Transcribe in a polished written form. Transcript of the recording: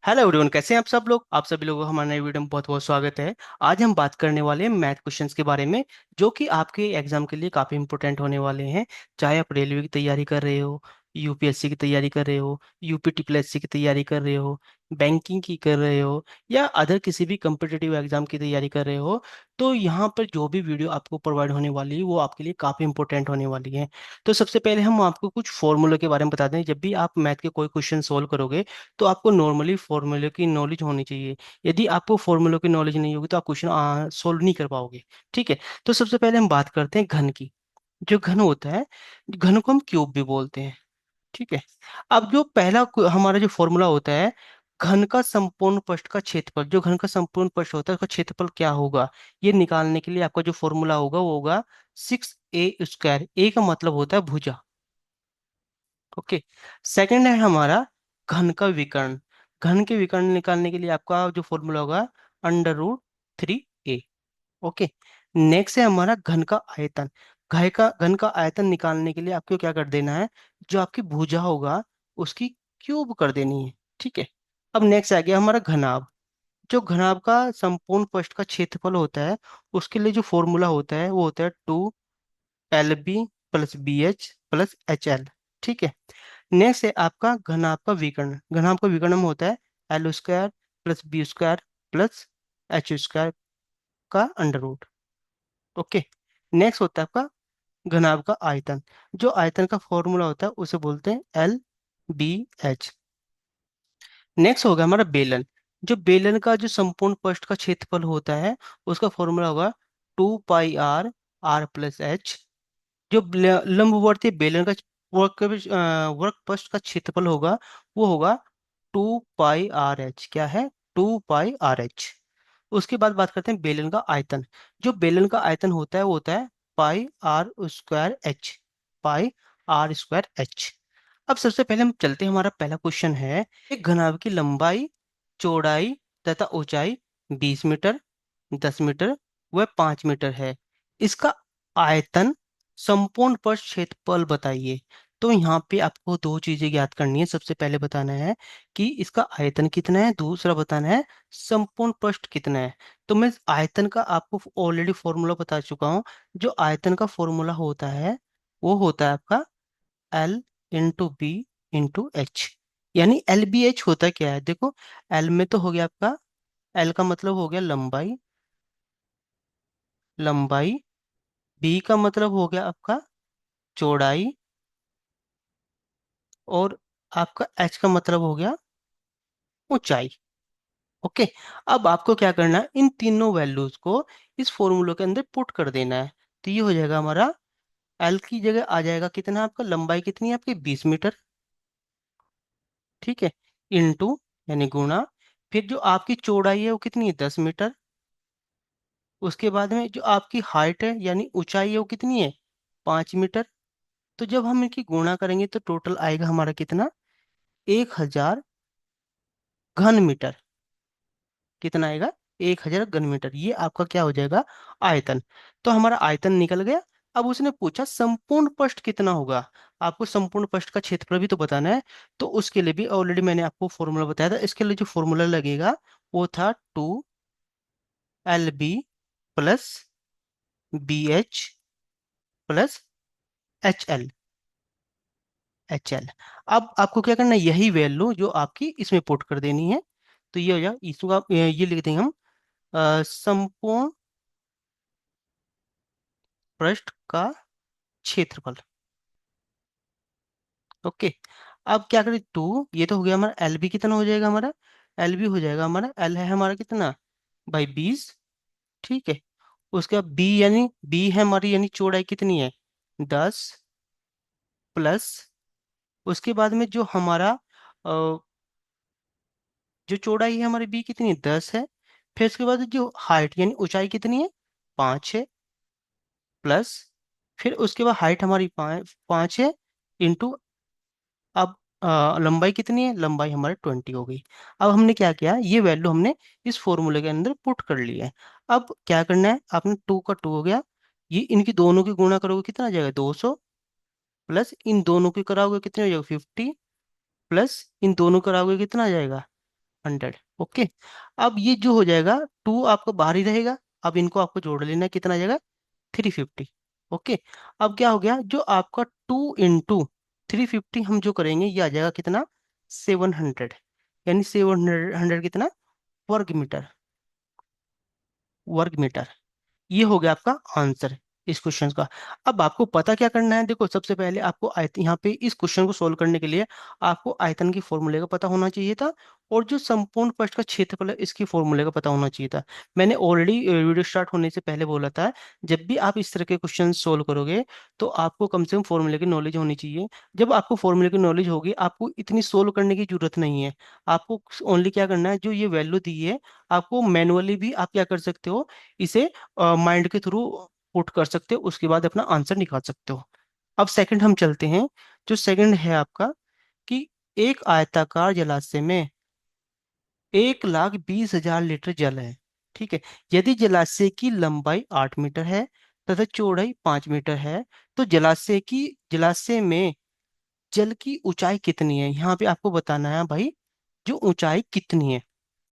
Hello everyone, कैसे हैं आप सब लोग। आप सभी लोगों को हमारे नए वीडियो में बहुत बहुत स्वागत है। आज हम बात करने वाले हैं मैथ क्वेश्चंस के बारे में, जो कि आपके एग्जाम के लिए काफ़ी इंपॉर्टेंट होने वाले हैं। चाहे आप रेलवे की तैयारी कर रहे हो, यूपीएससी की तैयारी कर रहे हो, यूपी की तैयारी कर रहे हो, बैंकिंग की कर रहे हो, या अदर किसी भी कम्पिटिटिव एग्जाम की तैयारी कर रहे हो, तो यहाँ पर जो भी वीडियो आपको प्रोवाइड होने वाली है वो आपके लिए काफ़ी इंपॉर्टेंट होने वाली है। तो सबसे पहले हम आपको कुछ फॉर्मूले के बारे में बता दें। जब भी आप मैथ के कोई क्वेश्चन सोल्व करोगे तो आपको नॉर्मली फॉर्मूले की नॉलेज होनी चाहिए। यदि आपको फॉर्मूलों की नॉलेज नहीं होगी तो आप क्वेश्चन सोल्व नहीं कर पाओगे। ठीक है। तो सबसे पहले हम बात करते हैं घन की। जो घन होता है, घन को हम क्यूब भी बोलते हैं। ठीक है। अब जो पहला हमारा जो फॉर्मूला होता है, घन का संपूर्ण पृष्ठ का क्षेत्रफल, जो घन का संपूर्ण पृष्ठ होता है उसका क्षेत्रफल क्या होगा, ये निकालने के लिए आपका जो फॉर्मूला होगा वो होगा 6a²। ए का मतलब होता है भुजा। ओके। सेकंड है हमारा घन का विकर्ण। घन के विकर्ण निकालने के लिए आपका जो फॉर्मूला होगा √3a। ओके। नेक्स्ट है हमारा घन का आयतन। घन का आयतन निकालने के लिए आपको क्या कर देना है, जो आपकी भुजा होगा उसकी क्यूब कर देनी है। ठीक है। अब नेक्स्ट आ गया हमारा घनाभ। जो घनाभ का संपूर्ण पृष्ठ का क्षेत्रफल होता है, उसके लिए जो फॉर्मूला होता है वो होता है 2LB+BH+HL। ठीक है। नेक्स्ट है आपका घनाभ का विकर्ण। घनाभ का विकर्ण होता है L² + B² + H² का अंडर रूट। ओके। नेक्स्ट होता है आपका घनाभ का आयतन। जो आयतन का फॉर्मूला होता है उसे बोलते हैं LBH। नेक्स्ट होगा हमारा बेलन। जो बेलन का जो संपूर्ण पृष्ठ का क्षेत्रफल होता है उसका फॉर्मूला होगा 2πr r+h। जो लंबवर्तीय बेलन का वर्क पृष्ठ का क्षेत्रफल होगा वो होगा 2πr h। क्या है? 2πr h। उसके बाद बात करते हैं बेलन का आयतन। जो बेलन का आयतन होता है वो होता है πr²h। πr²h। अब सबसे पहले हम चलते हैं, हमारा पहला क्वेश्चन है, एक घनाभ की लंबाई, चौड़ाई तथा ऊंचाई 20 मीटर, 10 मीटर व 5 मीटर है। इसका आयतन, संपूर्ण पृष्ठ क्षेत्रफल बताइए। तो यहाँ पे आपको दो चीजें ज्ञात करनी है। सबसे पहले बताना है कि इसका आयतन कितना है, दूसरा बताना है संपूर्ण पृष्ठ कितना है। तो मैं आयतन का आपको ऑलरेडी फॉर्मूला बता चुका हूँ। जो आयतन का फॉर्मूला होता है वो होता है आपका L × B × H। यानी LBH होता क्या है, देखो। L में तो हो गया आपका, L का मतलब हो गया लंबाई, लंबाई। B का मतलब हो गया आपका चौड़ाई, और आपका H का मतलब हो गया ऊंचाई। ओके। अब आपको क्या करना है, इन तीनों वैल्यूज को इस फॉर्मूले के अंदर पुट कर देना है। तो ये हो जाएगा हमारा, L की जगह आ जाएगा कितना, आपका लंबाई कितनी है आपकी 20 मीटर। ठीक है। इंटू, यानी गुणा, फिर जो आपकी चौड़ाई है वो कितनी है 10 मीटर। उसके बाद में जो आपकी हाइट है यानी ऊंचाई है वो कितनी है 5 मीटर। तो जब हम इनकी गुणा करेंगे तो टोटल आएगा हमारा कितना, 1000 घन मीटर। कितना आएगा, 1000 घन मीटर। ये आपका क्या हो जाएगा, आयतन। तो हमारा आयतन निकल गया। अब उसने पूछा संपूर्ण पृष्ठ कितना होगा। आपको संपूर्ण पृष्ठ का क्षेत्रफल भी तो बताना है। तो उसके लिए भी ऑलरेडी मैंने आपको फॉर्मूला बताया था। इसके लिए जो फॉर्मूला लगेगा वो था 2LB+BH+HL। HL। अब आपको क्या करना है, यही वैल्यू जो आपकी इसमें पुट कर देनी है। तो ये हो जाएगा, इसका ये लिख देंगे हम संपूर्ण पृष्ठ का क्षेत्रफल। ओके। अब क्या करें, टू, ये तो हो गया हमारा। एल बी कितना हो जाएगा हमारा, एल बी हो जाएगा हमारा, एल है हमारा कितना भाई 20। ठीक है। उसके बाद बी, यानी बी है हमारी, यानी चौड़ाई कितनी है 10, प्लस उसके बाद में जो हमारा जो चौड़ाई है हमारी बी कितनी है 10 है। फिर उसके बाद जो हाइट यानी ऊंचाई कितनी है 5 है, प्लस फिर उसके बाद हाइट हमारी 5 है, इंटू, अब लंबाई कितनी है, लंबाई हमारी 20 हो गई। अब हमने क्या किया, ये वैल्यू हमने इस फॉर्मूले के अंदर पुट कर लिया है। अब क्या करना है, आपने 2 का 2 हो गया, ये इनकी दोनों की गुणा करोगे कितना आ जाएगा 200, प्लस इन दोनों की कराओगे कितने हो जाएगा 50, प्लस इन दोनों कराओगे कितना आ जाएगा 100। ओके। अब ये जो हो जाएगा, टू आपका बाहर ही रहेगा। अब इनको आपको जोड़ लेना है, कितना आ जाएगा? 350। ओके। अब क्या हो गया, जो आपका 2 इंटू 350 हम जो करेंगे, ये आ जाएगा कितना? 700। यानी 700 कितना? वर्ग मीटर। वर्ग मीटर। ये हो गया आपका आंसर इस क्वेश्चन का। अब आपको पता क्या करना है, देखो सबसे पहले आपको यहाँ पे इस क्वेश्चन को सोल्व करने के लिए आपको आयतन की फॉर्मूले का पता होना चाहिए था, और जो संपूर्ण पृष्ठ का क्षेत्रफल है इसकी फॉर्मूले का पता होना चाहिए था। मैंने ऑलरेडी वीडियो स्टार्ट होने से पहले बोला था, जब भी आप इस तरह के क्वेश्चन सोल्व करोगे तो आपको कम से कम फॉर्मूले की नॉलेज होनी चाहिए। जब आपको फॉर्मूले की नॉलेज होगी, आपको इतनी सोल्व करने की जरूरत नहीं है। आपको ओनली क्या करना है, जो ये वैल्यू दी है आपको मैनुअली भी आप क्या कर सकते हो, इसे माइंड के थ्रू पुट कर सकते हो, उसके बाद अपना आंसर निकाल सकते हो। अब सेकंड हम चलते हैं। जो सेकंड है आपका, कि एक आयताकार जलाशय में 1,20,000 लीटर जल है। ठीक है। यदि जलाशय की लंबाई 8 मीटर है तथा चौड़ाई 5 मीटर है, तो जलाशय में जल की ऊंचाई कितनी है? यहाँ पे आपको बताना है भाई, जो ऊंचाई कितनी है।